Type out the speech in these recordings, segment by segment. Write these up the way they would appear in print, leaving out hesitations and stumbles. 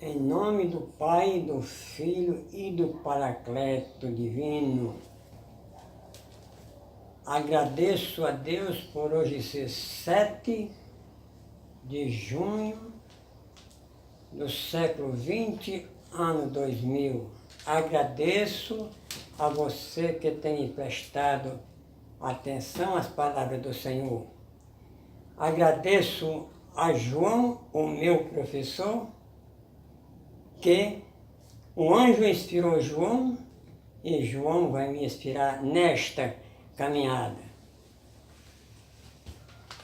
Em nome do Pai, do Filho e do Paracleto Divino, agradeço a Deus por hoje ser 7 de junho do século 20, ano 2000. Agradeço a você que tem prestado atenção às palavras do Senhor. Agradeço a João, o meu professor, que o anjo inspirou João e João vai me inspirar nesta caminhada.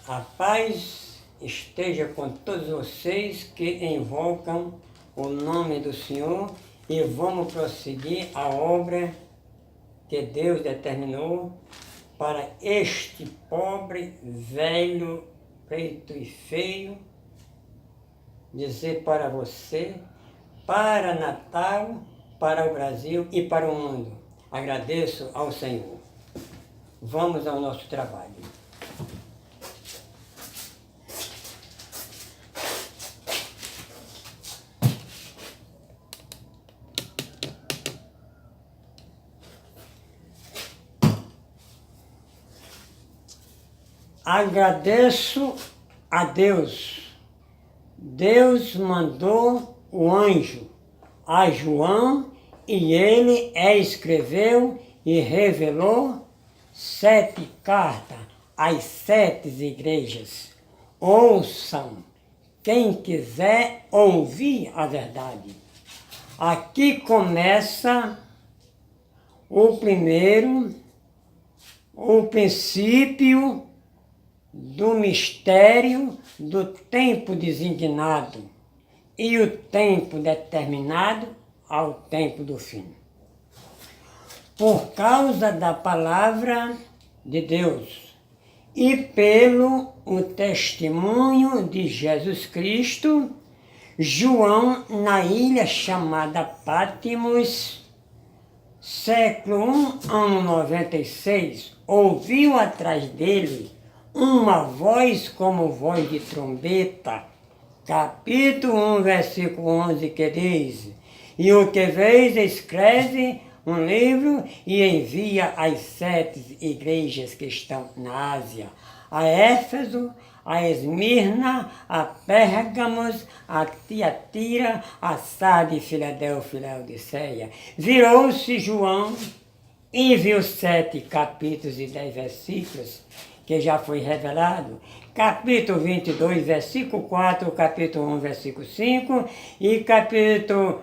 A paz esteja com todos vocês que invocam o nome do Senhor e vamos prosseguir a obra que Deus determinou para este pobre, velho, preto e feio, dizer para você, para Natal, para o Brasil e para o mundo. Agradeço ao Senhor. Vamos ao nosso trabalho. Agradeço a Deus. Deus mandou o anjo a João e ele escreveu e revelou 7 cartas às 7 igrejas. Ouçam, quem quiser ouvir a verdade. Aqui começa o princípio do mistério do tempo designado e o tempo determinado ao tempo do fim. Por causa da palavra de Deus e pelo o testemunho de Jesus Cristo, João, na ilha chamada Pátimos, século I, ano 96, ouviu atrás dele uma voz como voz de trombeta, capítulo 1, versículo 11, que diz: e o que vês escreve um livro e envia às 7 igrejas que estão na Ásia, a Éfeso, a Esmirna, a Pérgamos, a Tiatira, a Sardes, Filadélfia e Laodiceia. Virou-se João e viu 7 capítulos e 10 versículos, que já foi revelado, capítulo 22, versículo 4, capítulo 1, versículo 5, e capítulo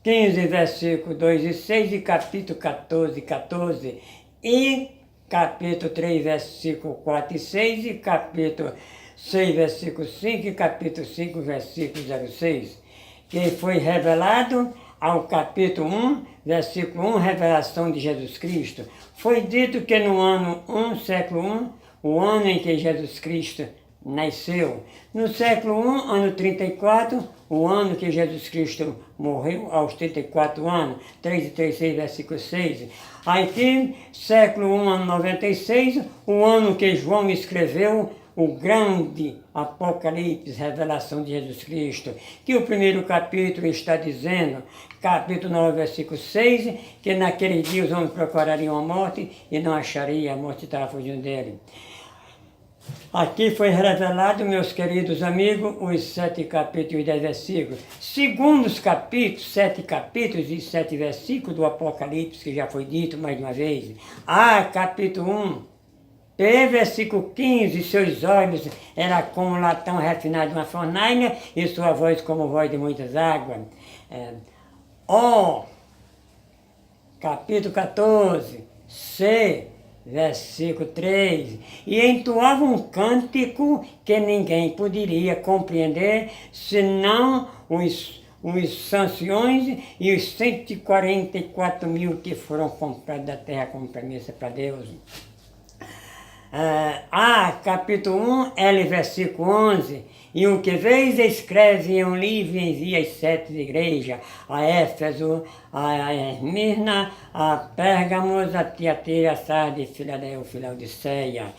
15, versículo 2 e 6, e capítulo 14, 14, e capítulo 3, versículo 4 e 6, e capítulo 6, versículo 5, e capítulo 5, versículo 06, que foi revelado ao capítulo 1, versículo 1, revelação de Jesus Cristo. Foi dito que no ano 1, século 1, o ano em que Jesus Cristo nasceu. No século 1, ano 34, o ano que Jesus Cristo morreu, aos 34 anos, 3 e 3, 6, versículo 6. Aqui, século 1, ano 96, o ano que João escreveu o grande Apocalipse, revelação de Jesus Cristo, que o primeiro capítulo está dizendo, capítulo 9, versículo 6, que naquele dia os homens procurariam a morte e não achariam, a morte estava fugindo dele. Aqui foi revelado, meus queridos amigos, os 7 capítulos e 10 versículos. Segundo os capítulos, 7 capítulos e 7 versículos do Apocalipse, que já foi dito mais de uma vez. Capítulo 1. Versículo 15, seus olhos eram como latão refinado de uma fornalha e sua voz como voz de muitas águas. Capítulo 14, C, versículo 3, e entoava um cântico que ninguém poderia compreender, senão os sanções e os 144 mil que foram comprados da terra como premissa para Deus. Capítulo 1, L, versículo 11, e o que vês escreve em um livro e envia às 7 igrejas, a Éfeso, a Esmirna, a Pérgamos, a Tiatira, a Sardes, Filadélfia e Laodiceia.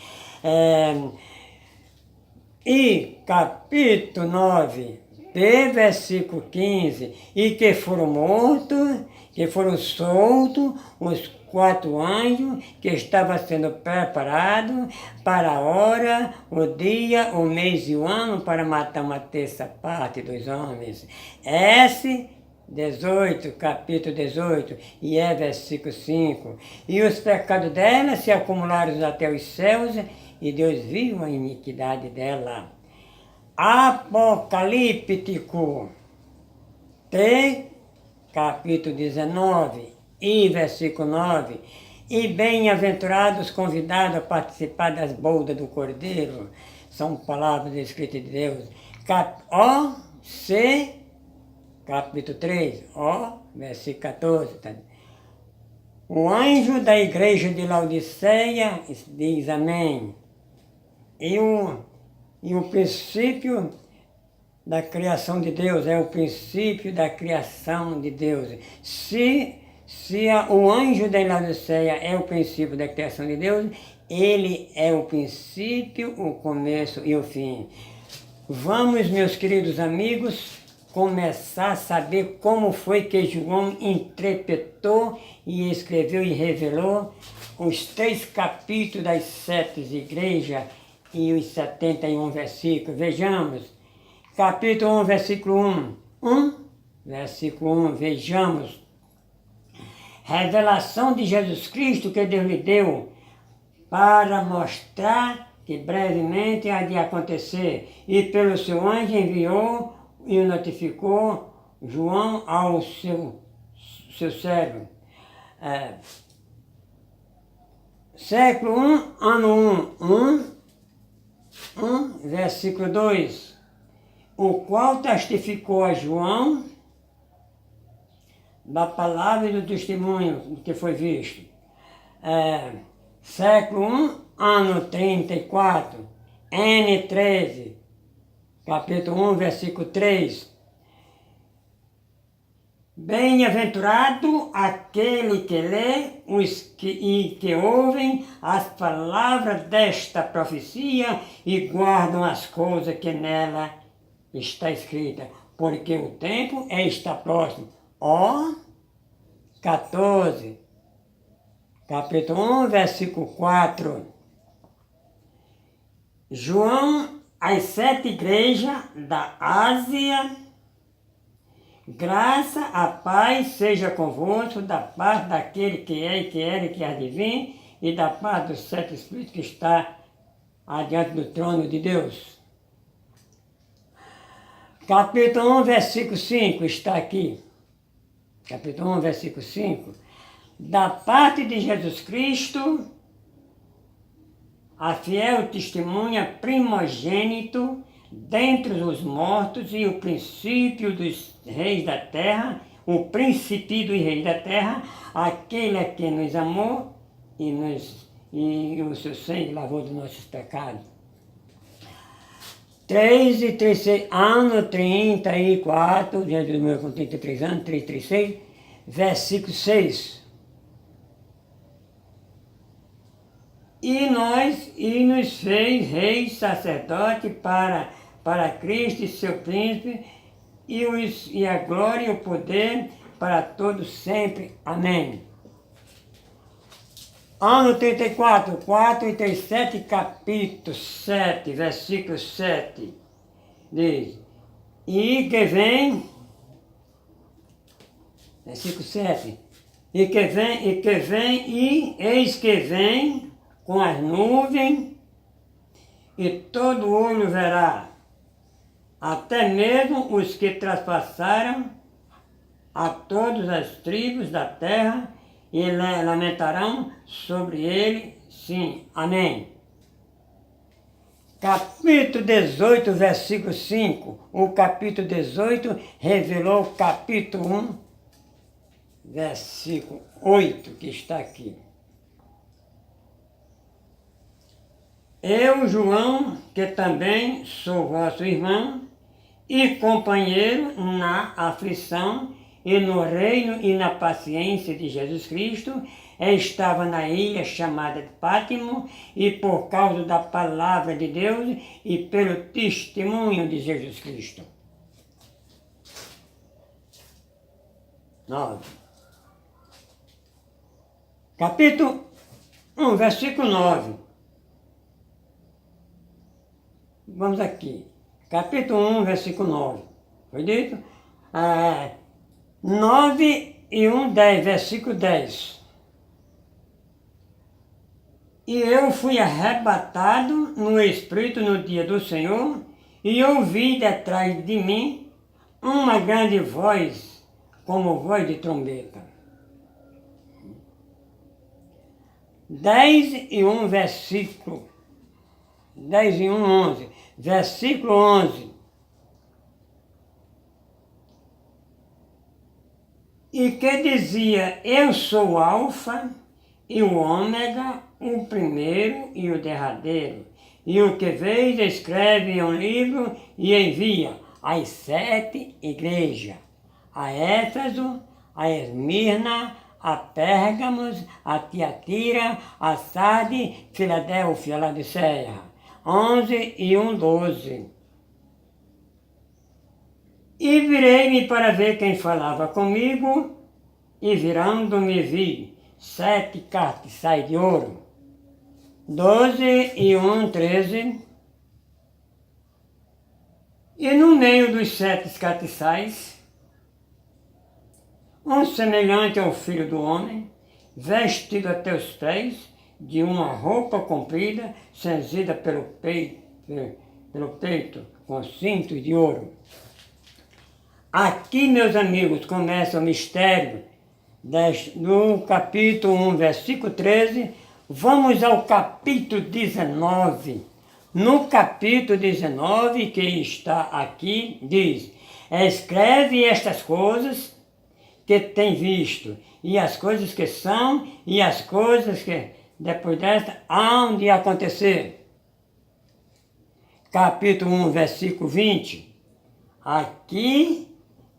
E capítulo 9, versículo 15, e que foram mortos, que foram soltos os 4 anjos que estavam sendo preparados para a hora, o dia, o mês e o ano para matar uma terça parte dos homens. S 18, capítulo 18, e é versículo 5. E os pecados dela se acumularam até os céus, e Deus viu a iniquidade dela. Apocalíptico, T, capítulo 19, e versículo 9. E bem-aventurados convidados a participar das bodas do Cordeiro. São palavras escritas de Deus. O, C, capítulo 3, versículo 14. Tá? O anjo da igreja de Laodiceia diz amém. E o princípio da criação de Deus é o princípio da criação de Deus. Se o anjo da Laodiceia é o princípio da criação de Deus, ele é o princípio, o começo e o fim. Vamos, meus queridos amigos, começar a saber como foi que João interpretou e escreveu e revelou os 3 capítulos das 7 igrejas e os 71 versículos. Vejamos, capítulo 1, versículo 1. Versículo 1, vejamos. Revelação de Jesus Cristo que Deus lhe deu para mostrar que brevemente há de acontecer, e pelo seu anjo enviou e notificou João ao seu servo. Século 1, ano 1, versículo 2, o qual testificou a João da palavra e do testemunho que foi visto. Século 1, ano 34, N13, capítulo 1, versículo 3. Bem-aventurado aquele que lê e que ouvem as palavras desta profecia e guardam as coisas que nela está escrita, porque o tempo está próximo. 14, capítulo 1, versículo 4. João, as 7 igrejas da Ásia, graça, a paz seja convosco, da parte daquele que é e que era e que há de vir, e da parte dos 7 Espíritos que está adiante do trono de Deus. Capítulo 1, versículo 5, está aqui. Capítulo 1, versículo 5. Da parte de Jesus Cristo, a fiel testemunha primogênito dentre os mortos e o princípio dos reis da terra, o príncipe dos reis da terra, aquele a quem nos amou e o seu sangue lavou dos nossos pecados. 3 e 36, ano 34, Jesus meu com 33 anos, 336, versículo 6. E nos fez reis, sacerdote para Cristo e seu príncipe, e a glória e o poder para todos sempre. Amém. Ano 34, 47, capítulo 7, versículo 7, diz, e que vem, versículo 7, e eis que vem com as nuvens, e todo olho verá, até mesmo os que traspassaram a todas as tribos da terra, e lamentarão sobre ele, sim. Amém. Capítulo 18, versículo 5. O capítulo 18 revelou o capítulo 1, versículo 8, que está aqui. Eu, João, que também sou vosso irmão e companheiro na aflição e no reino e na paciência de Jesus Cristo, estava na ilha chamada de Pátimo, e por causa da palavra de Deus e pelo testemunho de Jesus Cristo. 9. Capítulo 1, versículo 9. Vamos aqui. Capítulo 1, versículo 9. Foi dito? 9 e 1, 10, versículo 10. E eu fui arrebatado no Espírito no dia do Senhor, e ouvi detrás de mim uma grande voz, como voz de trombeta. 10 e 1, versículo 10 e 1, 11. Versículo 11. E que dizia, eu sou o Alfa e o Ômega, o primeiro e o derradeiro. E o que vês, escreve em um livro e envia às 7 igrejas, a Éfeso, a Esmirna, a Pérgamos, a Tiatira, a Sardes, Filadélfia, Laodiceia. 11 e 1, 12. E virei-me para ver quem falava comigo, e virando-me vi 7 castiçais de ouro. 12 e 1, 13. E no meio dos 7 castiçais, um semelhante ao Filho do Homem, vestido até os pés, de uma roupa comprida, cenzida pelo peito, com cintos de ouro. Aqui, meus amigos, começa o mistério do capítulo 1, versículo 13. Vamos ao capítulo 19. No capítulo 19, que está aqui, diz: escreve estas coisas que tem visto, e as coisas que são, e as coisas que depois desta hão de acontecer. Capítulo 1, versículo 20. Aqui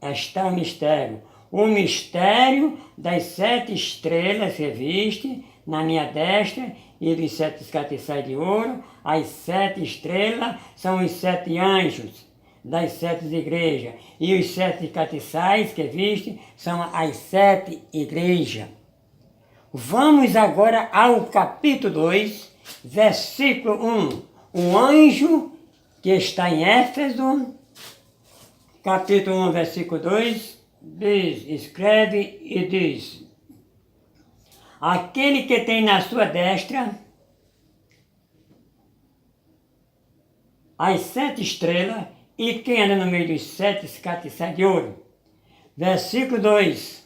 está o mistério. O mistério das 7 estrelas que viste na minha destra e dos 7 castiçais de ouro. As 7 estrelas são os 7 anjos das 7 igrejas. E os 7 castiçais que viste são as 7 igrejas. Vamos agora ao capítulo 2, versículo 1. O anjo que está em Éfeso, capítulo 1, versículo 2, diz, escreve e diz: aquele que tem na sua destra as 7 estrelas e quem anda no meio dos 7 castiçais de ouro. Versículo 2.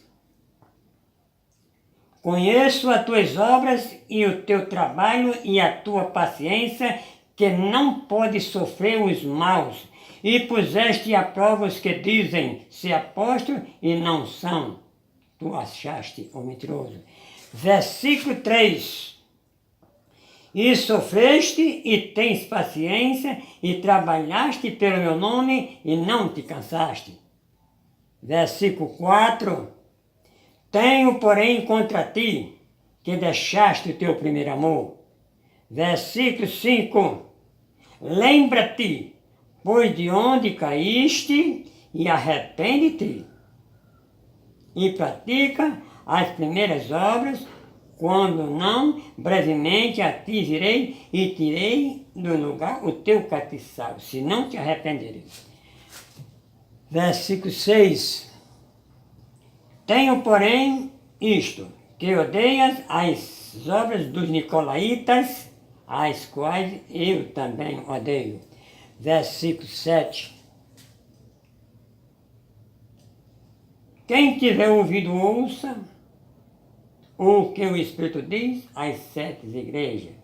Conheço as tuas obras e o teu trabalho e a tua paciência, que não pode sofrer os maus, e puseste à prova os que dizem ser apóstolos e não são. Tu achaste o mentiroso. Versículo 3. E sofreste e tens paciência e trabalhaste pelo meu nome e não te cansaste. Versículo 4. Tenho, porém, contra ti, que deixaste o teu primeiro amor. Versículo 5. Lembra-te, pois de onde caíste, e arrepende-te. E pratica as primeiras obras, quando não, brevemente a ti virei e tirei do lugar o teu castiçal, se não te arrependeres. Versículo 6. Tenho, porém, isto, que odeias as obras dos nicolaítas, as quais eu também odeio. Versículo 7. Quem tiver ouvido, ouça o que o Espírito diz às 7 igrejas.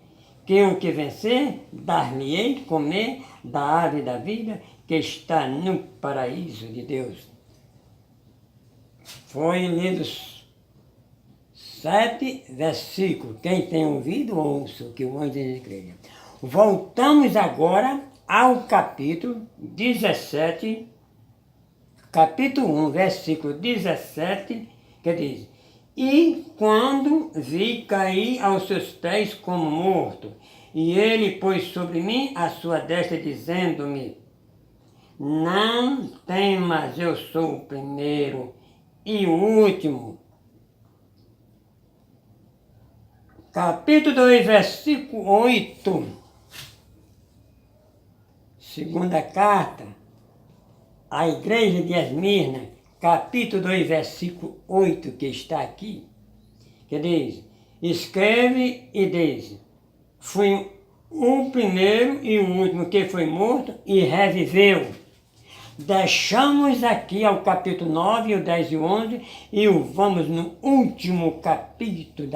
Que o que vencer, dar-lhe-ei comer da árvore da vida que está no paraíso de Deus. Foi lidos 7 versículos. Quem tem ouvido, ouça o que o anjo diz à igreja. Voltamos agora ao capítulo 17, capítulo 1, versículo 17, que diz: e quando vi cair aos seus pés como morto, e ele pôs sobre mim a sua destra, dizendo-me: não temas, eu sou o primeiro e o último. Capítulo 2, versículo 8. Segunda carta à igreja de Esmirna, capítulo 2, versículo 8, que está aqui, que diz: escreve e diz: fui o primeiro e o último que foi morto e reviveu. Deixamos aqui ao capítulo 9, o 10 e o 11, e vamos no último capítulo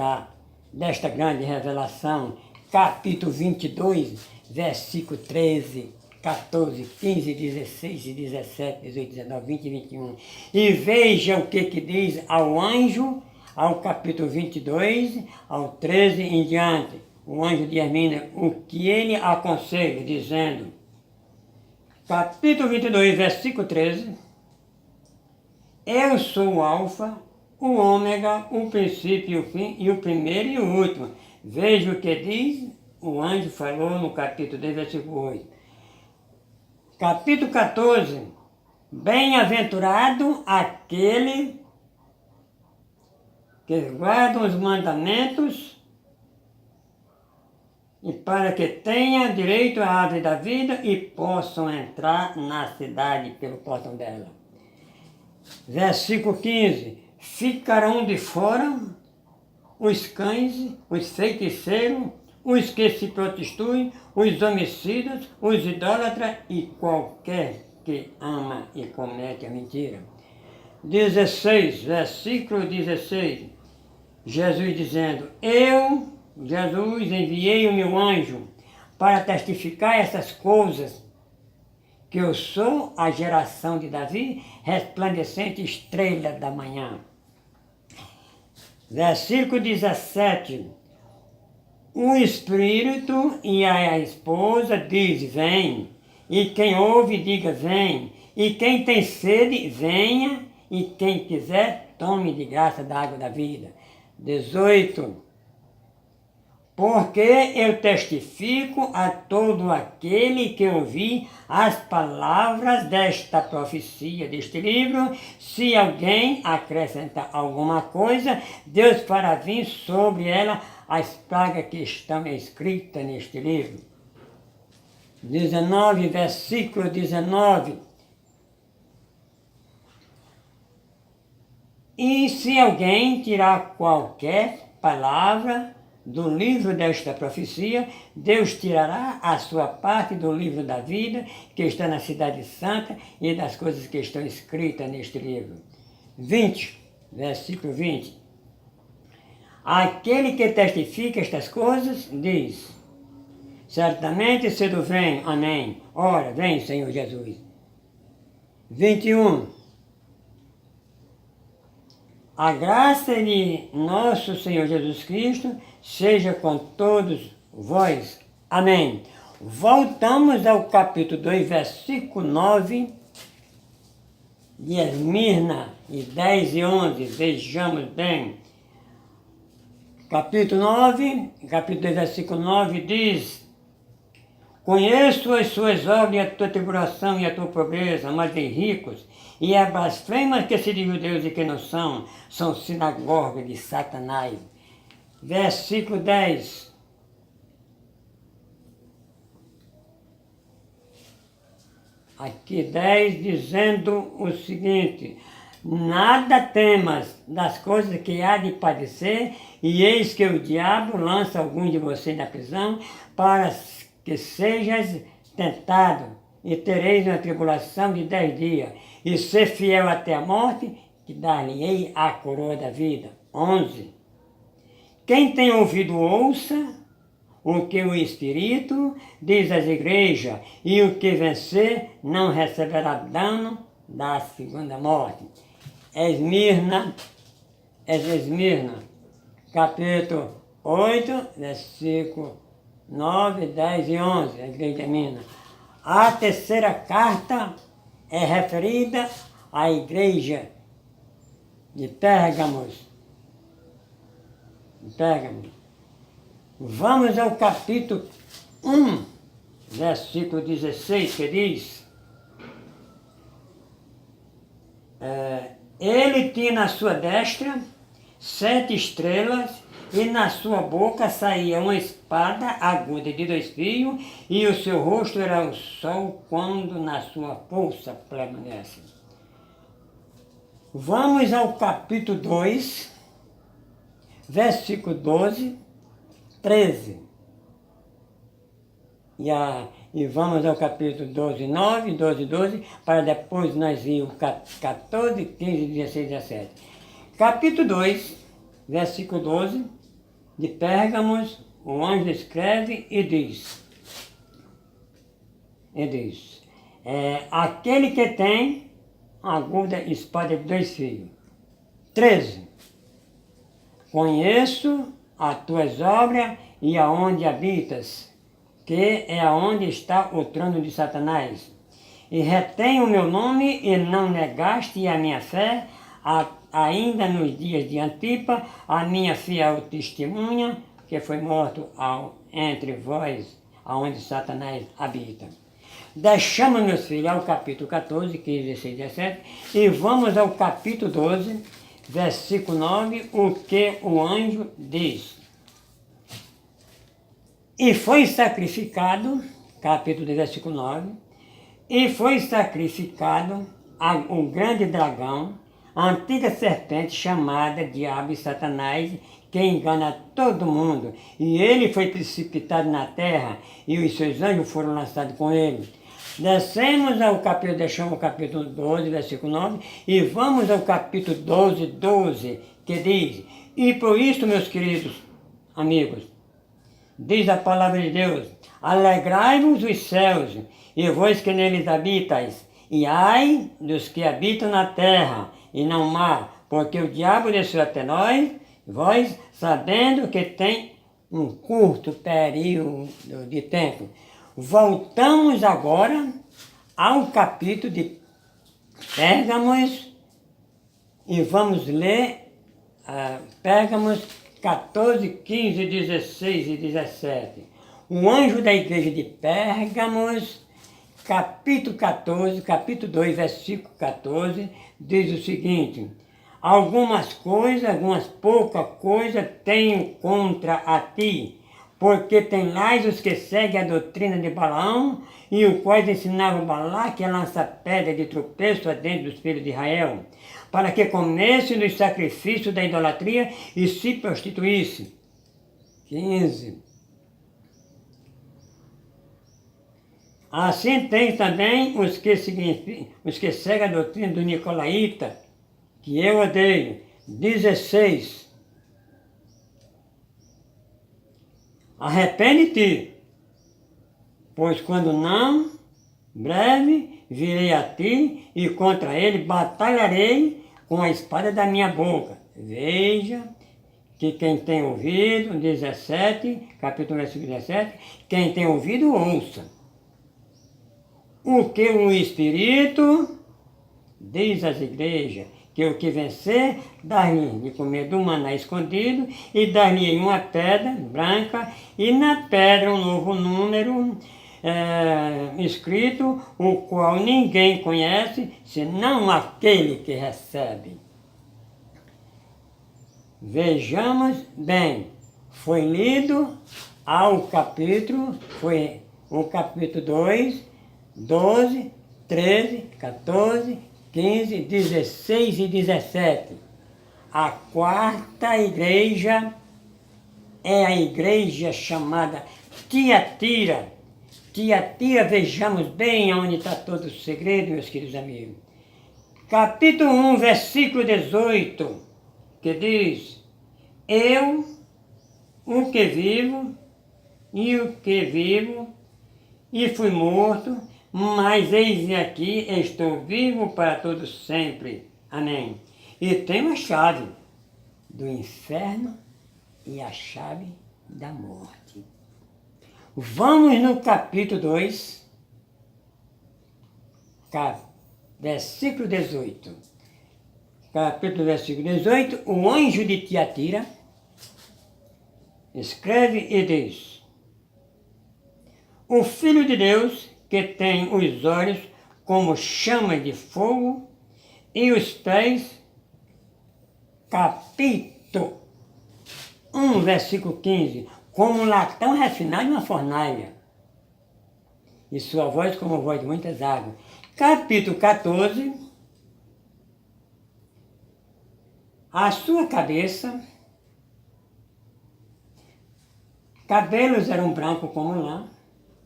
desta grande revelação, capítulo 22, versículo 13, 14, 15, 16, 17, 18, 19, 20 e 21. E veja o que diz ao anjo, ao capítulo 22, ao 13 em diante. O anjo de Esmirna, o que ele aconselha, dizendo, capítulo 22, versículo 13, eu sou o alfa, o ômega, o princípio e o fim, e o primeiro e o último. Veja o que diz, o anjo falou no capítulo 2, versículo 8. Capítulo 14, bem-aventurado aquele que guarda os mandamentos e para que tenha direito à árvore da vida e possam entrar na cidade pelo portão dela. Versículo 15, ficarão de fora os cães, os feiticeiros, os que se prostituem, os homicidas, os idólatras e qualquer que ama e comete a mentira. 16, versículo 16, Jesus dizendo, eu, Jesus, enviei o meu anjo para testificar essas coisas, que eu sou a geração de Davi, resplandecente estrela da manhã. Versículo 17, o Espírito e a esposa diz, vem, e quem ouve diga, vem, e quem tem sede, venha, e quem quiser, tome de graça da água da vida. 18, porque eu testifico a todo aquele que ouvir as palavras desta profecia, deste livro, se alguém acrescentar alguma coisa, Deus fará vir sobre ela as pragas que estão escritas neste livro. 19, versículo 19. E se alguém tirar qualquer palavra do livro desta profecia, Deus tirará a sua parte do livro da vida, que está na cidade santa, e das coisas que estão escritas neste livro. 20, versículo 20. Aquele que testifica estas coisas, diz, certamente cedo vem, amém. Ora, vem, Senhor Jesus. 21. A graça de nosso Senhor Jesus Cristo seja com todos vós. Amém. Voltamos ao capítulo 2, versículo 9 de Esmirna, e 10 e 11, vejamos bem. Capítulo 9, capítulo 2, versículo 9 diz, conheço as suas obras e a tua tribulação e a tua pobreza, mas de ricos, e as blasfemas que se diz judeus e que não são sinagoga de Satanás. Versículo 10. Aqui 10 dizendo o seguinte, nada temas das coisas que há de padecer, e eis que o diabo lança alguns de vocês na prisão, para que sejas tentado, e tereis uma tribulação de 10 dias, e ser fiel até a morte, que dar-lhe-ei a coroa da vida. 11. Quem tem ouvido, ouça o que o Espírito diz às igrejas, e o que vencer não receberá dano da segunda morte. Esmirna, capítulo 8, versículo 9, 10 e 11, a igreja de Minas. A terceira carta é referida à igreja de Pérgamos. Vamos ao capítulo 1, versículo 16, que diz, Ele tinha na sua destra 7 estrelas, e na sua boca saía uma espada aguda de 2 fios, e o seu rosto era o sol quando na sua força permanece. Vamos ao capítulo 2, versículo 12, 13. E vamos ao capítulo 12, 9, 12, 12, para depois nós ir o 14, 15, 16, 17. Capítulo 2, versículo 12, de Pérgamos, o anjo escreve e diz, aquele que tem aguda espada de 2 fios. 13. Conheço as tuas obras e aonde habitas, que é aonde está o trono de Satanás. E retém o meu nome e não negaste a minha fé, ainda nos dias de Antipa, a minha fiel testemunha, que foi morto entre vós, aonde Satanás habita. Deixamos, meus filhos, ao capítulo 14, 15, 16, 17, e vamos ao capítulo 12, versículo 9, o que o anjo diz. E foi sacrificado, capítulo 2, versículo 9, e foi sacrificado o grande dragão, a antiga serpente chamada Diabo e Satanás, que engana todo mundo. E ele foi precipitado na terra, e os seus anjos foram lançados com ele. Descemos ao capítulo, deixamos o capítulo 12, versículo 9, e vamos ao capítulo 12, 12, que diz, e por isso, meus queridos amigos, diz a palavra de Deus, alegrai-vos os céus, e vós que neles habitais, e ai dos que habitam na terra, e não mar, porque o diabo desceu até vós, sabendo que tem um curto período de tempo. Voltamos agora ao capítulo de Pérgamos, e vamos ler Pérgamos 14, 15, 16 e 17. O anjo da igreja de Pérgamos, capítulo 14, capítulo 2, versículo 14, diz o seguinte, algumas poucas coisas tenho contra a ti, porque tem lá os que seguem a doutrina de Balaão, e o qual ensinava Balaque a lançar pedra de tropeço adentro dos filhos de Israel, para que comessem nos sacrifícios da idolatria e se prostituíssem. 15. Assim tem também os que seguem a doutrina do Nicolaíta, que eu odeio. 16. Arrepende-te, pois quando não, breve virei a ti e contra ele batalharei com a espada da minha boca. Veja que quem tem ouvido, 17, capítulo versículo 17, quem tem ouvido, ouça. O que o Espírito diz às igrejas, que o que vencer, dar-lhe de comer do maná escondido, e dar-lhe uma pedra branca, e na pedra um novo número escrito, o qual ninguém conhece, senão aquele que recebe. Vejamos bem, foi lido ao capítulo, foi o capítulo 2, 12, 13, 14, 15, 16 e 17. A quarta igreja é a igreja chamada Tiatira. Tiatira, vejamos bem onde está todo o segredo, meus queridos amigos. Capítulo 1, versículo 18, que diz, eu, o que vivo, e fui morto, mas eis aqui, estou vivo para todos sempre. Amém. E tenho a chave do inferno e a chave da morte. Vamos no capítulo 2, versículo 18. Capítulo versículo 18, o anjo de Tiatira escreve e diz, o Filho de Deus, que tem os olhos como chama de fogo e os pés capítulo 1, versículo 15, como um latão refinado em uma fornalha, e sua voz como a voz de muitas águas. Capítulo 14, a sua cabeça, cabelos eram brancos como lã,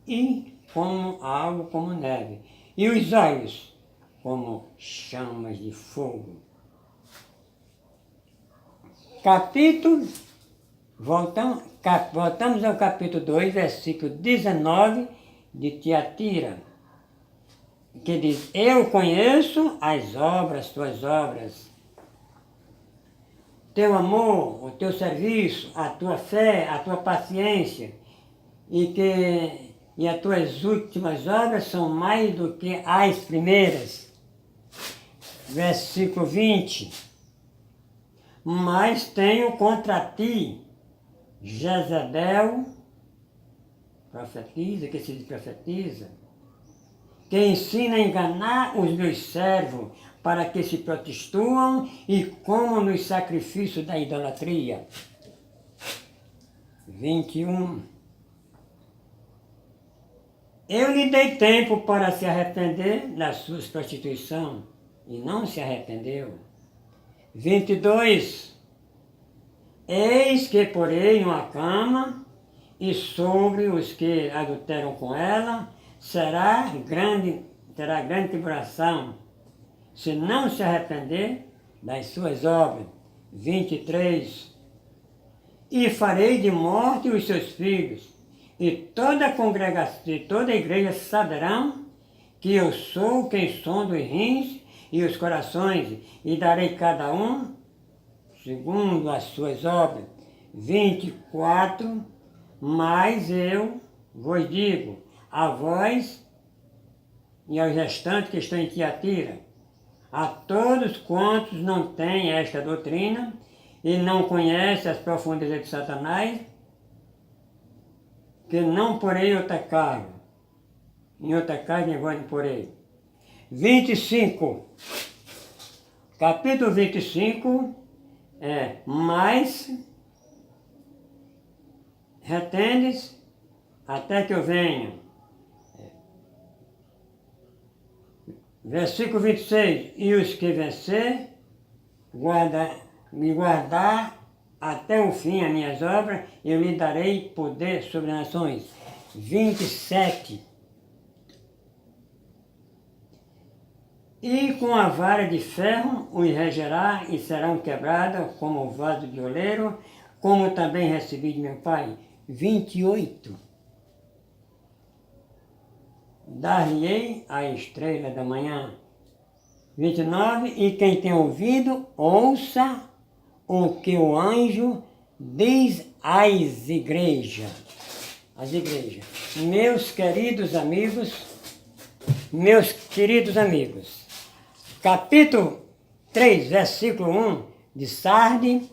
e como algo como neve, e os olhos como chamas de fogo. Voltamos ao capítulo 2, versículo 19 de Tiatira, que diz: eu conheço as obras, tuas obras, teu amor, o teu serviço, a tua fé, a tua paciência, e as tuas últimas obras são mais do que as primeiras. Versículo 20. Mas tenho contra ti Jezabel, profetiza, que se profetiza, que ensina a enganar os meus servos, para que se prostituam e comam nos sacrifícios da idolatria. 21. Eu lhe dei tempo para se arrepender das suas prostituições, e não se arrependeu. 22. Eis que porei uma cama, e sobre os que adulteram com ela terá grande tribulação, se não se arrepender das suas obras. 23. E farei de morte os seus filhos, e toda a congregação, e toda a igreja saberão que eu sou quem sonda os rins e os corações, e darei cada um segundo as suas obras. 24. Mas eu vos digo, a vós e aos restantes que estão em Tiatira, a todos quantos não têm esta doutrina e não conhecem as profundezas de Satanás, que não porei outra carga, em outra carga em vós não porei. 25. Capítulo 25 mas retendes até que eu venha. Versículo 26. E os que vencer, me guardar até o fim as minhas obras, eu lhe darei poder sobre as nações. 27. E com a vara de ferro os regerá e serão quebradas como o vaso de oleiro, como também recebi de meu Pai. 28. Dar-lhe-ei a estrela da manhã. 29. E quem tem ouvido, ouça o que o anjo diz às igrejas. As igrejas. Meus queridos amigos, capítulo 3, versículo 1 de Sardes,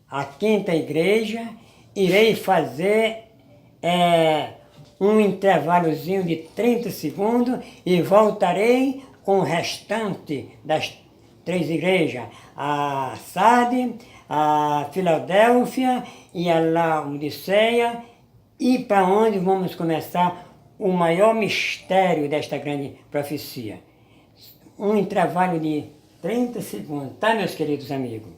a quinta igreja, irei fazer um intervalozinho de 30 segundos e voltarei com o restante das 3 igrejas, a Sardes, a Filadélfia e a Laodiceia, e para onde vamos começar o maior mistério desta grande profecia. Um intervalo de 30 segundos, tá, meus queridos amigos?